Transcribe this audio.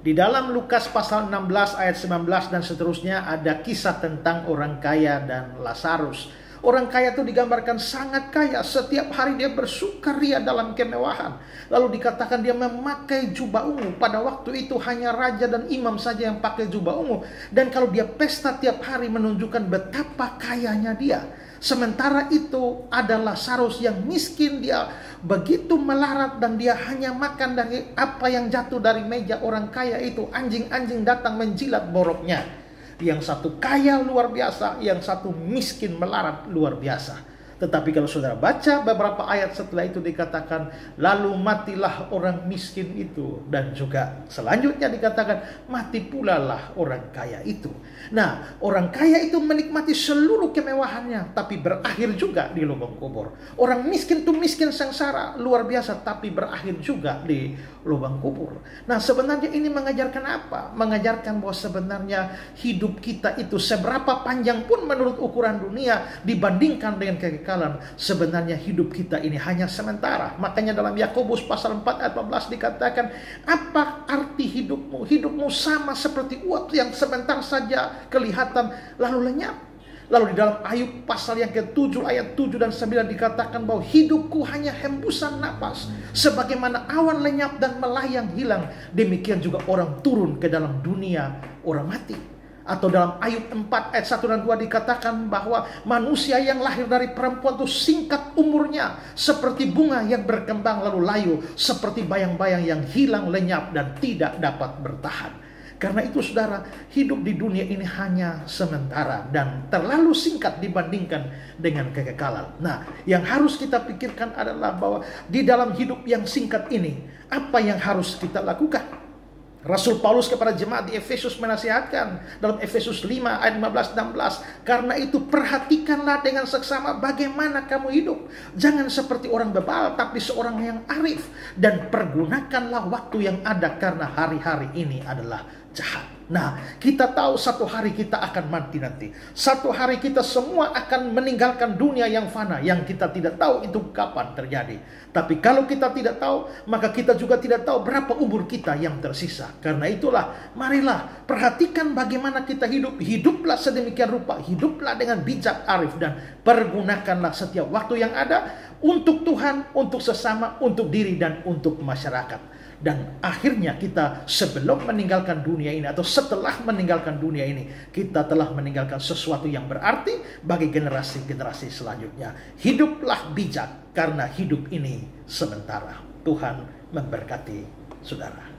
Di dalam Lukas pasal 16 ayat 19 dan seterusnya ada kisah tentang orang kaya dan Lazarus. Orang kaya itu digambarkan sangat kaya. Setiap hari dia bersukaria dalam kemewahan. Lalu dikatakan dia memakai jubah ungu. Pada waktu itu hanya raja dan imam saja yang pakai jubah ungu. Dan kalau dia pesta tiap hari menunjukkan betapa kayanya dia. Sementara itu ada Lazarus yang miskin, dia begitu melarat dan dia hanya makan dari apa yang jatuh dari meja orang kaya itu. Anjing-anjing datang menjilat boroknya. Yang satu kaya luar biasa, yang satu miskin melarat luar biasa. Tetapi kalau saudara baca beberapa ayat setelah itu dikatakan, lalu matilah orang miskin itu. Dan juga selanjutnya dikatakan, mati pula lah orang kaya itu. Nah, orang kaya itu menikmati seluruh kemewahannya, tapi berakhir juga di lubang kubur. Orang miskin itu miskin sengsara, luar biasa, tapi berakhir juga di lubang kubur. Nah, sebenarnya ini mengajarkan apa? Mengajarkan bahwa sebenarnya hidup kita itu seberapa panjang pun menurut ukuran dunia dibandingkan dengan kekekalan, sebenarnya hidup kita ini hanya sementara. Makanya dalam Yakobus pasal 4 ayat 14 dikatakan, apa arti hidupmu? Hidupmu sama seperti uap yang sebentar saja kelihatan lalu lenyap. Lalu di dalam Ayub pasal yang ke-7 ayat 7 dan 9 dikatakan bahwa hidupku hanya hembusan napas. Sebagaimana awan lenyap dan melayang hilang, demikian juga orang turun ke dalam dunia orang mati. Atau dalam Ayub 4 ayat 1 dan 2 dikatakan bahwa manusia yang lahir dari perempuan itu singkat umurnya, seperti bunga yang berkembang lalu layu, seperti bayang-bayang yang hilang lenyap dan tidak dapat bertahan. Karena itu saudara, hidup di dunia ini hanya sementara dan terlalu singkat dibandingkan dengan kekekalan. Nah, yang harus kita pikirkan adalah bahwa di dalam hidup yang singkat ini, apa yang harus kita lakukan? Rasul Paulus kepada jemaat di Efesus menasihatkan dalam Efesus 5 ayat 15-16. Karena itu perhatikanlah dengan seksama bagaimana kamu hidup. Jangan seperti orang bebal, tapi seorang yang arif. Dan pergunakanlah waktu yang ada, karena hari-hari ini adalah jahat. Nah, kita tahu satu hari kita akan mati nanti. Satu hari kita semua akan meninggalkan dunia yang fana, yang kita tidak tahu itu kapan terjadi. Tapi kalau kita tidak tahu, maka kita juga tidak tahu berapa umur kita yang tersisa. Karena itulah, marilah perhatikan bagaimana kita hidup. Hiduplah sedemikian rupa, hiduplah dengan bijak, arif, dan pergunakanlah setiap waktu yang ada untuk Tuhan, untuk sesama, untuk diri, dan untuk masyarakat. Dan akhirnya kita sebelum meninggalkan dunia ini atau setelah meninggalkan dunia ini, kita telah meninggalkan sesuatu yang berarti bagi generasi-generasi selanjutnya. Hiduplah bijak, karena hidup ini sementara. Tuhan memberkati saudara.